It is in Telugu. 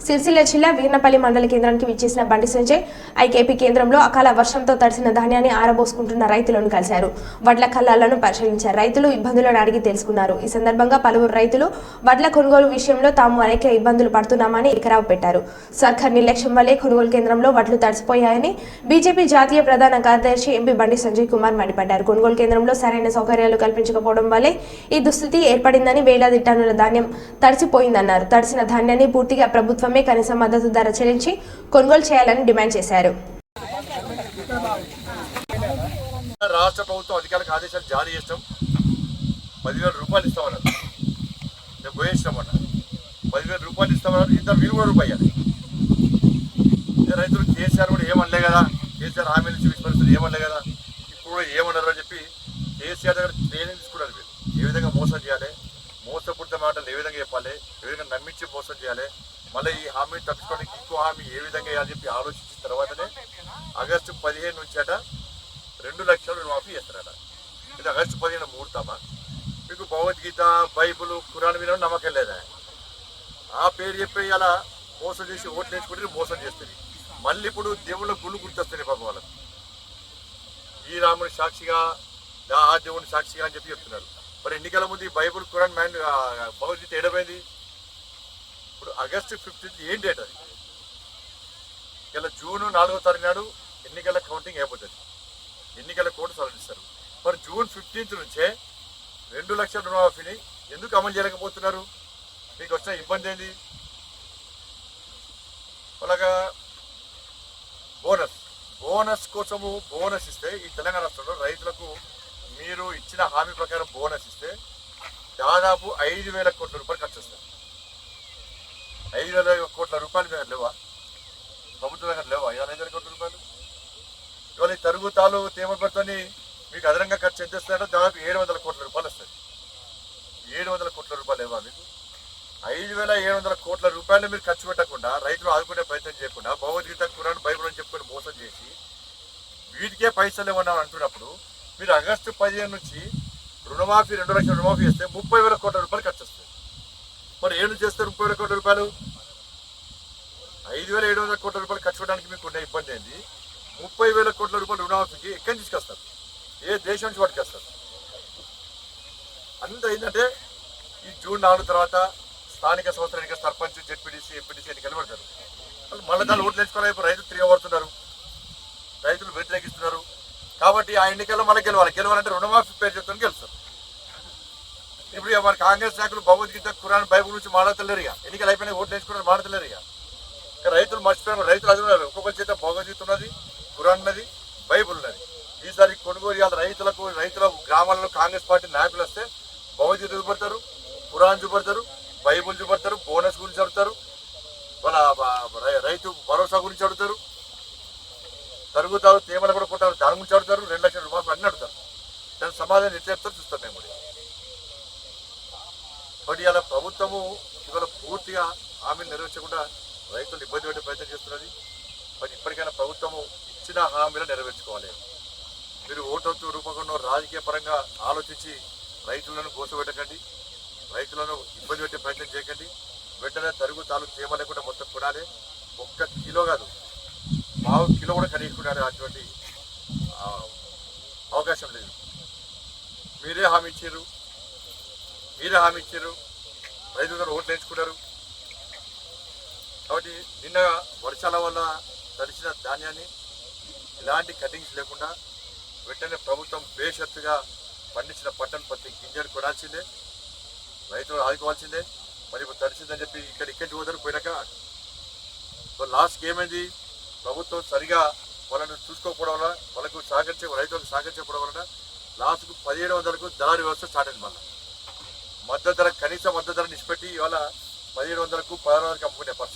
సిరిసిల్ల జిల్లా వీర్నపల్లి మండల కేంద్రానికి విచ్చేసిన బండి సంజయ్ ఐకేపీ కేంద్రంలో అకాల వర్షంతో తడిసిన ధాన్యాన్ని ఆరబోసుకుంటున్న రైతులను కలిశారు. వడ్ల కల్లాలను పరిశీలించారు. రైతులు ఇబ్బందులను అడిగి తెలుసుకున్నారు. ఈ సందర్భంగా పలువురు రైతులు వడ్ల కొనుగోలు విషయంలో తాము అనేక ఇబ్బందులు పడుతున్నామని ఎకరావు పెట్టారు. సర్కార్ నిర్లక్ష్యం వల్లే కొనుగోలు కేంద్రంలో వడ్లు తడిసిపోయాయని బీజేపీ జాతీయ ప్రధాన కార్యదర్శి ఎంపీ బండి సంజయ్ కుమార్ మండిపడ్డారు. కొనుగోలు కేంద్రంలో సరైన సౌకర్యాలు కల్పించకపోవడం వల్లే ఈ దుస్థితి ఏర్పడిందని, వేలాది టన్నుల ధాన్యం తడిసిపోయిందన్నారు. తడిసిన ధాన్యాన్ని పూర్తిగా ప్రభుత్వమే కనీస మద్దతు ధర చెల్లించి కొనుగోలు చేయాలని డిమాండ్ చేశారు. రాష్ట్ర ప్రభుత్వం అధికారులకు ఆదేశాలు జారీ చేస్తాం. 10,000 రూపాయలు ఇస్తామన్నారు. మేము పోయేస్తామన్నారు. 10,000 రూపాయలు ఇస్తామన్నారు. ఇంత విలువ రూపాయలు రైతులు కేసీఆర్ కూడా ఏమనలే కదా, కేసీఆర్ హామీలు ఇచ్చి విస్మరిస్తారు ఏమనలే కదా, ఇప్పుడు కూడా ఏమన్నారు అని చెప్పి కేసీఆర్ దగ్గర ట్రైనింగ్ తీసుకున్నారు. మీరు ఏ విధంగా మోసం చేయాలి, మోసపూరిత మాటలు ఏ విధంగా చెప్పాలి, ఏ విధంగా నమ్మించి మోసం చేయాలి, మళ్ళీ ఈ హామీ తప్పించుకోవడానికి ఇంకో హామీ ఏ విధంగా వేయాలని చెప్పి ఆలోచించిన తర్వాతనే ఆగస్టు 15 నుంచి 2 లక్షలు రుణమాఫీ చేస్తారట. ఇది ఆగస్టు 15 ముహూర్తమా? మీకు భగవద్గీత, బైబుల్, ఖురాన్ మీద నమ్మకం లేదా? ఆ పేరు చెప్పి అలా మోసం చేసి ఓట్లు వేసుకుంటే మోసం చేస్తుంది. మళ్ళీ ఇప్పుడు దేవుళ్ళ గుళ్ళు గుర్తొస్తుంది పాపం వాళ్ళకి. ఈ రాముని సాక్షిగా, ఆ దేవుని సాక్షిగా అని చెప్పి చెప్తున్నారు. మరి ఎన్నికల ముందు ఈ బైబుల్, ఖురాన్, భగవద్గీత ఏడమైంది? ఇప్పుడు ఆగస్టు 15 ఏం డేట్ అది? ఇలా జూన్ 4వ తారీఖు నాడు ఎన్నికల కౌంటింగ్ అయిపోతుంది. ఎన్నికల కోడ్ సవరిస్తారు. మరి జూన్ 15 నుంచే 2 లక్షల రుణమాఫీని ఎందుకు అమలు చేయలేకపోతున్నారు? మీకు వచ్చిన ఇబ్బంది ఏంది? అలాగా బోనస్ కోసము బోనస్ ఇస్తే ఈ తెలంగాణ రాష్ట్రంలో రైతులకు మీరు ఇచ్చిన హామీ ప్రకారం బోనస్ ఇస్తే దాదాపు 5,000 కోట్ల రూపాయలు ఖర్చు వస్తుంది. 5,000 కోట్ల రూపాయలు దగ్గర లేవా? ప్రభుత్వం దగ్గర లేవా 5,000 కోట్ల రూపాయలు? ఇవాళ ఈ తరుగుతాలు తేమపడితోని మీకు అదనంగా ఖర్చు ఎంత వస్తుందంటే దాదాపు 700 కోట్ల రూపాయలు వస్తుంది. 700 కోట్ల రూపాయలు లేవా మీకు? 5,700 కోట్ల రూపాయలు మీరు ఖర్చు పెట్టకుండా, రైతులు ఆదుకునే ప్రయత్నం చేయకుండా, భగవద్గీత, ఖురాన్, బైబుల్ అని చెప్పుకొని మోసం చేసి వీటికే పైసలు ఇవ్వని అంటున్నప్పుడు మీరు ఆగస్టు 15 నుంచి రుణమాఫీ 2 లక్షల రుణమాఫీ చేస్తే 30,000 కోట్ల రూపాయలు ఖర్చు వస్తుంది. మరి ఏం చేస్తారు 30,000 కోట్ల రూపాయలు? 5,700 కోట్ల రూపాయలు ఖర్చు పెట్టడానికి మీకు ఉండే ఇబ్బంది ఏంది? 30,000 కోట్ల రూపాయలు రుణమాఫీకి ఎక్కడి నుంచి తీసుకొస్తారు? ఏ దేశం నుంచి పట్టుకొస్తారు? అంత ఏంటంటే ఈ జూన్ 4 తర్వాత స్థానిక సంస్థల ఎన్నికలు, సర్పంచ్, జెడ్పీటీసీ, ఎంపీటీసీ ఎన్నికలు పెడతారు. మళ్ళీ దాన్ని ఓట్లు వేసుకోవాలి. రైతులు తిరగబడుతున్నారు, రైతులు వ్యతిరేకిస్తున్నారు. కాబట్టి ఆ ఎన్నికల్లో మళ్ళీ గెలవాలంటే రుణమాఫీ పేరు చెప్తాను గెలుస్తారు. ఇప్పుడు మరి కాంగ్రెస్ నాయకులు భగవద్గీత, ఖురాన్, బైబుల్ నుంచి మాట్లాడతలేరు. ఇక ఎన్నికలు అయిపోయినా ఓట్లు వేసుకున్నారు, మాట్లాడతలేరు. ఇక రైతులు మర్చిపోయారు. రైతులు అది ఉన్నారు. ఒక్కొక్కరి చేత భగవద్గీత ఉన్నది, ఖురాన్ ఉన్నది, బైబుల్ ఉన్నది. ఈసారి కొనుగోలు చేయాలి. రైతుల గ్రామాల్లో కాంగ్రెస్ పార్టీ నాయకులు వస్తే భగవద్గీత చూపెడతారు, ఖురాన్ చూపెడతారు, బైబుల్ చూపెడతారు, బోనస్ గురించి అడుగుతారు, వాళ్ళ రైతు భరోసా గురించి అడుగుతారు, తరుగుతారు, తేమలు కూడా కొట్టారు, దాని గురించి అడుగుతారు, 2 లక్షల రూపాయలు అన్నీ అడుగుతారు. దాని సమాధానం ఎట్లా చెప్తారు చూస్తాం మేము కూడా. బట్ ఇవాళ ప్రభుత్వము ఇవాళ పూర్తిగా హామీలు నెరవేర్చకుండా రైతులు ఇబ్బంది పెట్టే ప్రయత్నం చేస్తున్నది. మరి ఇప్పటికైనా ప్రభుత్వము ఇచ్చిన హామీలు నెరవేర్చుకోవాలి. మీరు ఓటు రూపంలో రాజకీయ పరంగా ఆలోచించి రైతులను కోసపెట్టకండి, రైతులను ఇబ్బంది పెట్టే ప్రయత్నం చేయకండి. వెంటనే తరుగుతాలు తేమ లేకుండా మొత్తం కొనాలి. 1 కిలో కాదు, 1/2 కిలో కూడా కడిగించుకునే అటువంటి అవకాశం లేదు. మీరే హామీ ఇచ్చారు, రైతులు ఓట్లు వేయించుకున్నారు. కాబట్టి నిన్న వర్షాల వల్ల తడిసిన ధాన్యాన్ని ఎలాంటి కటింగ్స్ లేకుండా వెంటనే ప్రభుత్వం బేషరతుగా పండించిన పట్టణ పత్తి గింజలు కొనాల్సిందే, రైతులు ఆదుకోవాల్సిందే. మరి ఇప్పుడు తడిసిందని చెప్పి ఇక్కడికి పోతారు. పోయినాక లాస్ట్కి ఏమైంది? ప్రభుత్వం సరిగా వాళ్ళని చూసుకోకపోవడం వల్ల, వాళ్ళకు రైతులకు సహకరించకపోవడం వలన లాస్ట్కు 1,700కు దళారీ వ్యవస్థ స్టార్ట్ అయింది. మళ్ళీ మద్దతు ధర, కనీస మద్దతు ధర నిష్పెట్టి ఇవాళ 1,700కు 1600కి అమ్ముకునే పరిస్థితి.